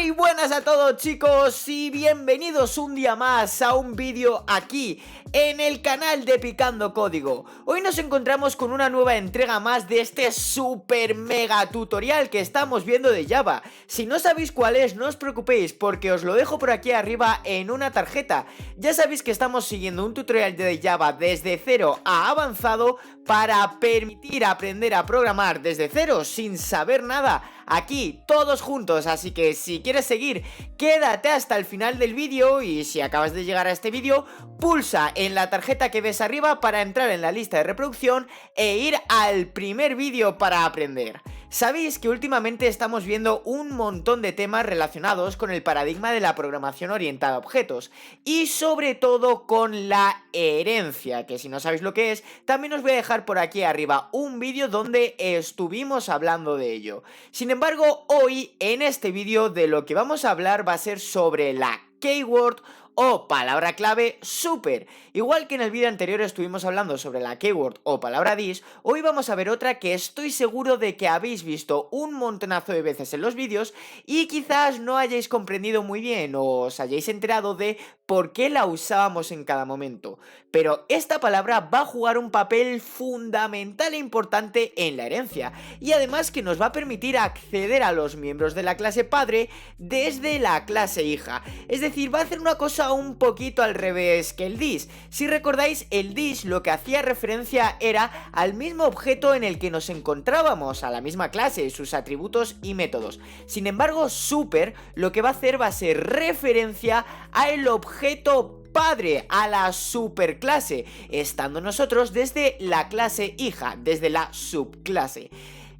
Muy buenas a todos, chicos, y bienvenidos un día más a un vídeo aquí en el canal de Picando Código. Hoy nos encontramos con una nueva entrega más de este super mega tutorial que estamos viendo de Java. Si no sabéis cuál es, no os preocupéis porque os lo dejo por aquí arriba en una tarjeta. Ya sabéis que estamos siguiendo un tutorial de Java desde cero a avanzado para permitir aprender a programar desde cero sin saber nada, aquí todos juntos. Así que si quieres seguir, quédate hasta el final del vídeo, y si acabas de llegar a este vídeo, pulsa en la tarjeta que ves arriba para entrar en la lista de reproducción e ir al primer vídeo para aprender. Sabéis que últimamente estamos viendo un montón de temas relacionados con el paradigma de la programación orientada a objetos y sobre todo con la herencia, que si no sabéis lo que es, también os voy a dejar por aquí arriba un vídeo donde estuvimos hablando de ello. Sin embargo, hoy en este vídeo de lo que vamos a hablar va a ser sobre la keyword o palabra clave super. Igual que en el vídeo anterior estuvimos hablando sobre la keyword o palabra dis, hoy vamos a ver otra que estoy seguro de que habéis visto un montonazo de veces en los vídeos y quizás no hayáis comprendido muy bien o os hayáis enterado de por qué la usábamos en cada momento. Pero esta palabra va a jugar un papel fundamental e importante en la herencia, y además que nos va a permitir acceder a los miembros de la clase padre desde la clase hija. Es decir, va a hacer una cosa un poquito al revés que el dis. Si recordáis, el dis lo que hacía referencia era al mismo objeto en el que nos encontrábamos, a la misma clase, sus atributos y métodos. Sin embargo, super lo que va a hacer va a ser referencia al objeto padre, a la superclase, estando nosotros desde la clase hija, desde la subclase.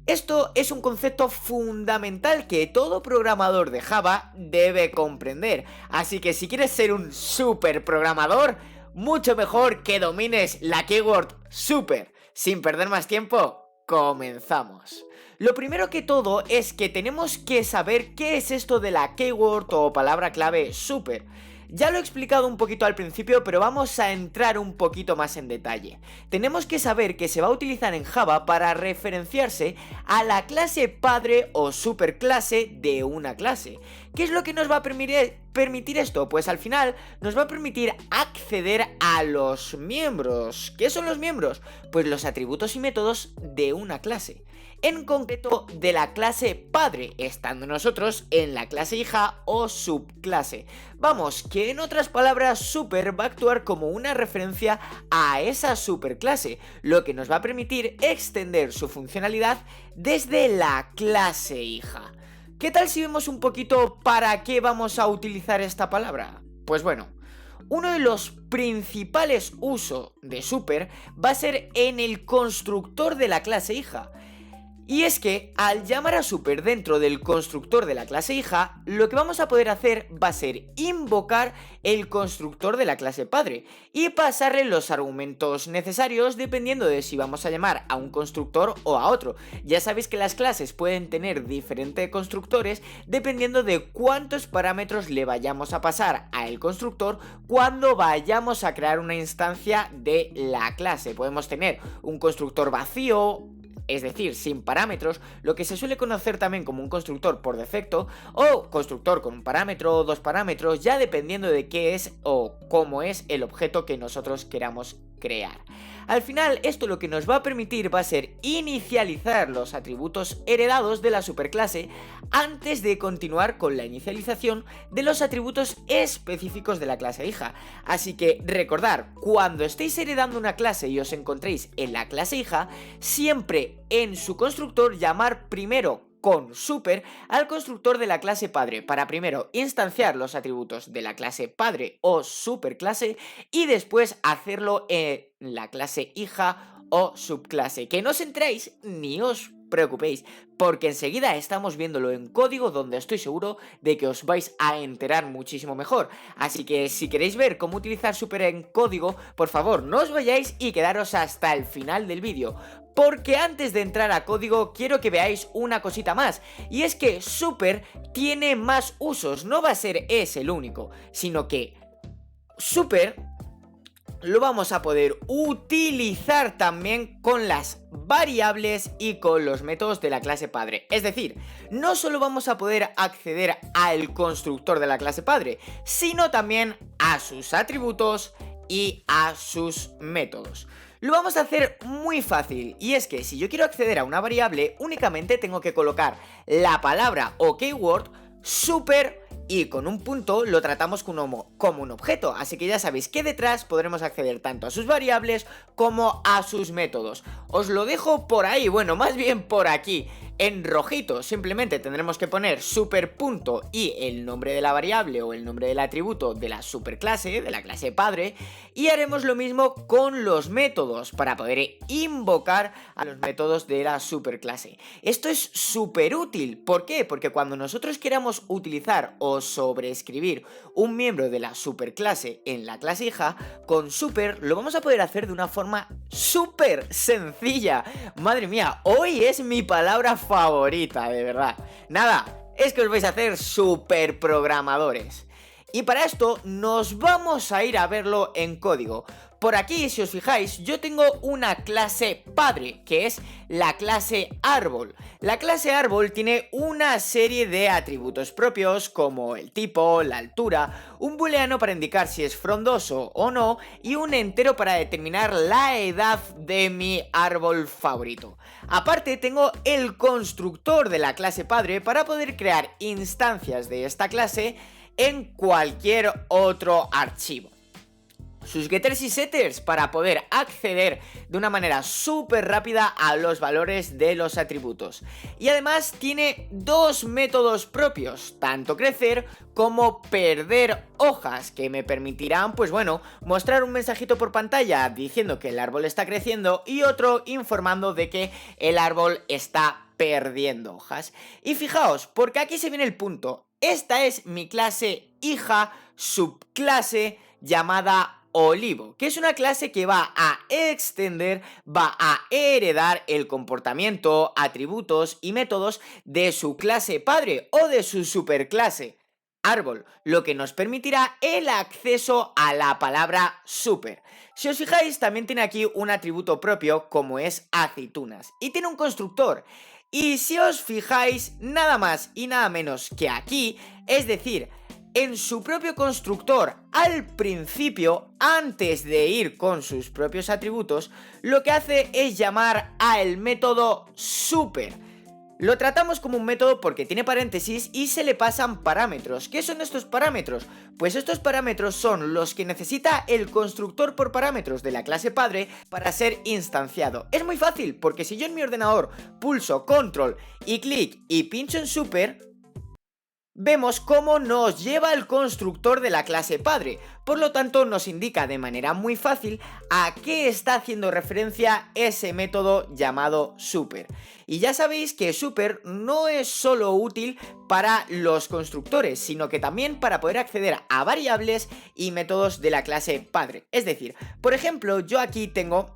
Esto es un concepto fundamental que todo programador de Java debe comprender, así que si quieres ser un super programador, mucho mejor que domines la keyword super. Sin perder más tiempo, comenzamos. Lo primero que todo es que tenemos que saber qué es esto de la keyword o palabra clave super. Ya lo he explicado un poquito al principio, pero vamos a entrar un poquito más en detalle. Tenemos que saber que se va a utilizar en Java para referenciarse a la clase padre o superclase de una clase. ¿Qué es lo que nos va a permitir esto? Pues al final nos va a permitir acceder a los miembros. ¿Qué son los miembros? Pues los atributos y métodos de una clase. En concreto de la clase padre, estando nosotros en la clase hija o subclase. Vamos, que en otras palabras super va a actuar como una referencia a esa superclase, lo que nos va a permitir extender su funcionalidad desde la clase hija. ¿Qué tal si vemos un poquito para qué vamos a utilizar esta palabra? Pues bueno, uno de los principales usos de super va a ser en el constructor de la clase hija. Y es que al llamar a super dentro del constructor de la clase hija, lo que vamos a poder hacer va a ser invocar el constructor de la clase padre y pasarle los argumentos necesarios dependiendo de si vamos a llamar a un constructor o a otro. Ya sabéis que las clases pueden tener diferentes constructores dependiendo de cuántos parámetros le vayamos a pasar al constructor cuando vayamos a crear una instancia de la clase. Podemos tener un constructor vacío, es decir, sin parámetros, lo que se suele conocer también como un constructor por defecto, o constructor con un parámetro o dos parámetros, ya dependiendo de qué es o cómo es el objeto que nosotros queramos crear. Al final, esto lo que nos va a permitir va a ser inicializar los atributos heredados de la superclase antes de continuar con la inicialización de los atributos específicos de la clase hija. Así que recordar, cuando estéis heredando una clase y os encontréis en la clase hija, siempre en su constructor llamar primero con super al constructor de la clase padre para primero instanciar los atributos de la clase padre o superclase y después hacerlo en la clase hija o subclase. Que no os entréis ni os preocupéis, porque enseguida estamos viéndolo en código, donde estoy seguro de que os vais a enterar muchísimo mejor. Así que si queréis ver cómo utilizar super en código, por favor no os vayáis y quedaros hasta el final del vídeo, porque antes de entrar a código quiero que veáis una cosita más, y es que super tiene más usos. No va a ser ese el único, sino que super lo vamos a poder utilizar también con las variables y con los métodos de la clase padre. Es decir, no solo vamos a poder acceder al constructor de la clase padre, sino también a sus atributos y a sus métodos. Lo vamos a hacer muy fácil, y es que si yo quiero acceder a una variable, únicamente tengo que colocar la palabra o keyword super y con un punto lo tratamos como un objeto, así que ya sabéis que detrás podremos acceder tanto a sus variables como a sus métodos. Os lo dejo por ahí, bueno, más bien por aquí, en rojito. Simplemente tendremos que poner super punto y el nombre de la variable o el nombre del atributo de la superclase, de la clase padre, y haremos lo mismo con los métodos para poder invocar a los métodos de la superclase. Esto es súper útil, ¿por qué? Porque cuando nosotros queramos utilizar o sobreescribir un miembro de la superclase en la clase hija, con super lo vamos a poder hacer de una forma súper sencilla. Madre mía, hoy es mi palabra favorita, de verdad. Nada, es que os vais a hacer super programadores. Y para esto nos vamos a ir a verlo en código. Por aquí, si os fijáis, yo tengo una clase padre, que es la clase árbol. La clase árbol tiene una serie de atributos propios, como el tipo, la altura, un booleano para indicar si es frondoso o no, y un entero para determinar la edad de mi árbol favorito. Aparte, tengo el constructor de la clase padre para poder crear instancias de esta clase en cualquier otro archivo. Sus getters y setters para poder acceder de una manera súper rápida a los valores de los atributos. Y además tiene dos métodos propios, tanto crecer como perder hojas, que me permitirán, pues bueno, mostrar un mensajito por pantalla diciendo que el árbol está creciendo y otro informando de que el árbol está perdiendo hojas. Y fijaos, porque aquí se viene el punto. Esta es mi clase hija subclase llamada Olivo, que es una clase que va a extender, va a heredar el comportamiento, atributos y métodos de su clase padre o de su superclase árbol, lo que nos permitirá el acceso a la palabra super. Si os fijáis, también tiene aquí un atributo propio como es aceitunas y tiene un constructor. Y si os fijáis, nada más y nada menos que aquí, es decir, en su propio constructor al principio, antes de ir con sus propios atributos, lo que hace es llamar al método super. Lo tratamos como un método porque tiene paréntesis y se le pasan parámetros. ¿Qué son estos parámetros? Pues estos parámetros son los que necesita el constructor por parámetros de la clase padre para ser instanciado. Es muy fácil porque si yo en mi ordenador pulso control y clic y pincho en super, vemos cómo nos lleva el constructor de la clase padre, por lo tanto nos indica de manera muy fácil a qué está haciendo referencia ese método llamado super. Y ya sabéis que super no es solo útil para los constructores, sino que también para poder acceder a variables y métodos de la clase padre. Es decir, por ejemplo, yo aquí tengo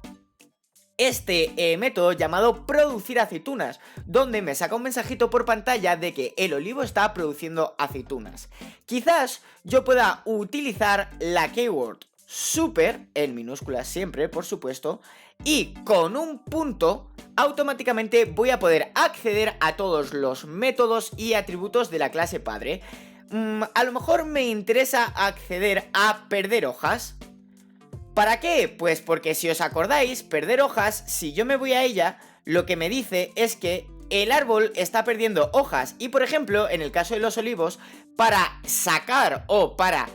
este método llamado producir aceitunas, donde me saca un mensajito por pantalla de que el olivo está produciendo aceitunas. Quizás yo pueda utilizar la keyword super, en minúsculas siempre, por supuesto, y con un punto automáticamente voy a poder acceder a todos los métodos y atributos de la clase padre. A lo mejor me interesa acceder a perder hojas. ¿Para qué? Pues porque si os acordáis, perder hojas, si yo me voy a ella, lo que me dice es que el árbol está perdiendo hojas. Y por ejemplo, en el caso de los olivos, para sacar o para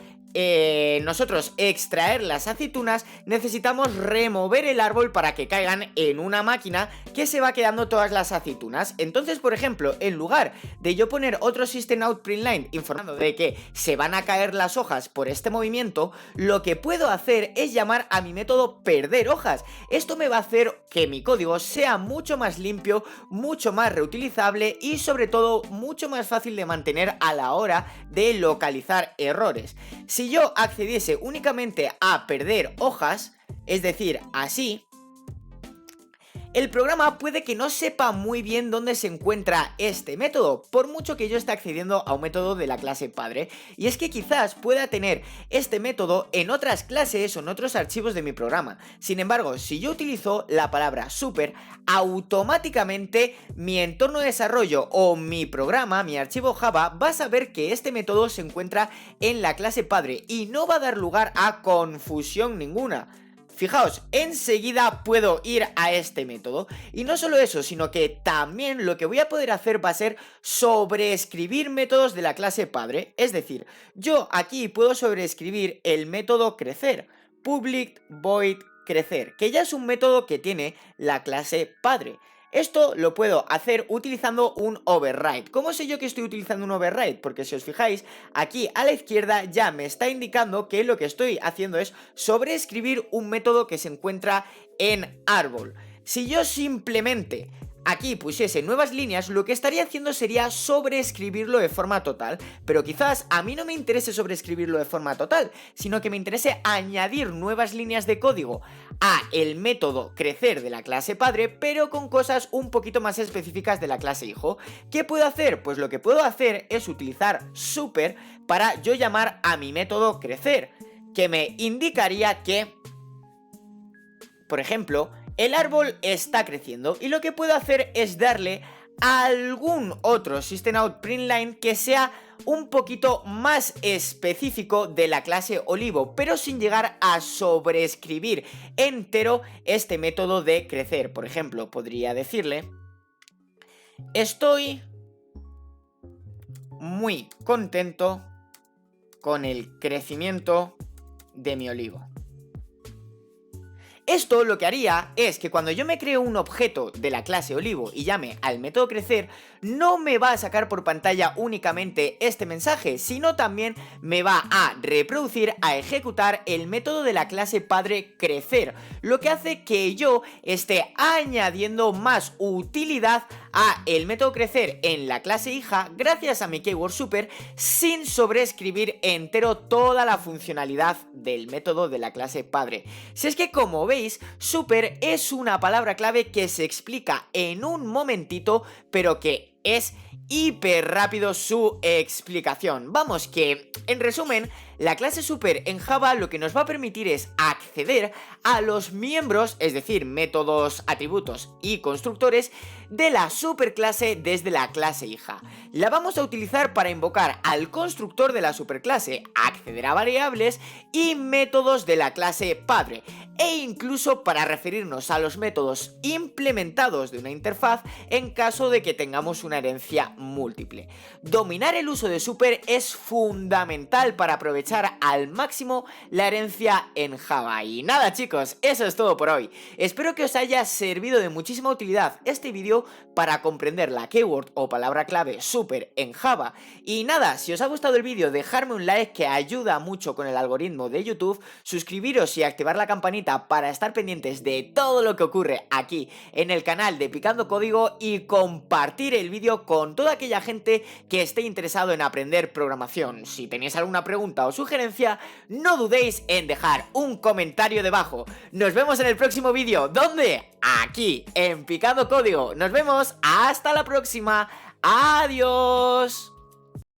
nosotros extraer las aceitunas, necesitamos remover el árbol para que caigan en una máquina que se va quedando todas las aceitunas. Entonces, por ejemplo, en lugar de yo poner otro system.out.println informando de que se van a caer las hojas por este movimiento, lo que puedo hacer es llamar a mi método perder hojas. Esto me va a hacer que mi código sea mucho más limpio, mucho más reutilizable y sobre todo mucho más fácil de mantener a la hora de localizar errores. Si yo accediese únicamente a perder hojas, es decir, así, el programa puede que no sepa muy bien dónde se encuentra este método, por mucho que yo esté accediendo a un método de la clase padre. Y es que quizás pueda tener este método en otras clases o en otros archivos de mi programa. Sin embargo, si yo utilizo la palabra super, automáticamente mi entorno de desarrollo o mi programa, mi archivo Java, va a saber que este método se encuentra en la clase padre y no va a dar lugar a confusión ninguna. Fijaos, enseguida puedo ir a este método. Y no solo eso, sino que también lo que voy a poder hacer va a ser sobreescribir métodos de la clase padre. Es decir, yo aquí puedo sobreescribir el método crecer, public void crecer, que ya es un método que tiene la clase padre. Esto lo puedo hacer utilizando un override. ¿Cómo sé yo que estoy utilizando un override? Porque si os fijáis, aquí a la izquierda ya me está indicando que lo que estoy haciendo es sobreescribir un método que se encuentra en árbol. Si yo simplemente aquí pusiese nuevas líneas, lo que estaría haciendo sería sobreescribirlo de forma total, pero quizás a mí no me interese sobreescribirlo de forma total, sino que me interese añadir nuevas líneas de código a el método crecer de la clase padre, pero con cosas un poquito más específicas de la clase hijo. ¿Qué puedo hacer? Pues lo que puedo hacer es utilizar super para yo llamar a mi método crecer, que me indicaría que, por ejemplo, el árbol está creciendo y lo que puedo hacer es darle a algún otro systemoutPrintln que sea un poquito más específico de la clase olivo, pero sin llegar a sobreescribir entero este método de crecer. Por ejemplo, podría decirle: estoy muy contento con el crecimiento de mi olivo. Esto lo que haría es que cuando yo me creo un objeto de la clase olivo y llame al método crecer, no me va a sacar por pantalla únicamente este mensaje, sino también me va a reproducir, a ejecutar el método de la clase padre crecer, lo que hace que yo esté añadiendo más utilidad a el método crecer en la clase hija gracias a mi keyword super, sin sobreescribir entero toda la funcionalidad del método de la clase padre. Si es que, como veis, super es una palabra clave que se explica en un momentito, pero que es hiper rápido su explicación. Vamos, que en resumen, la clase super en Java lo que nos va a permitir es acceder a los miembros, es decir, métodos, atributos y constructores de la superclase desde la clase hija. La vamos a utilizar para invocar al constructor de la superclase, acceder a variables y métodos de la clase padre, e incluso para referirnos a los métodos implementados de una interfaz en caso de que tengamos una herencia múltiple. Dominar el uso de super es fundamental para aprovechar al máximo la herencia en Java. Y nada, chicos, eso es todo por hoy. Espero que os haya servido de muchísima utilidad este vídeo para comprender la keyword o palabra clave super en Java. Y nada, si os ha gustado el vídeo, dejadme un like, que ayuda mucho con el algoritmo de YouTube, suscribiros y activar la campanita para estar pendientes de todo lo que ocurre aquí en el canal de Picando Código, y compartir el vídeo con toda aquella gente que esté interesado en aprender programación. Si tenéis alguna pregunta o sugerencia, no dudéis en dejar un comentario debajo. Nos vemos en el próximo vídeo. ¿Dónde? Aquí, en Picando Código. Nos vemos. Hasta la próxima. Adiós.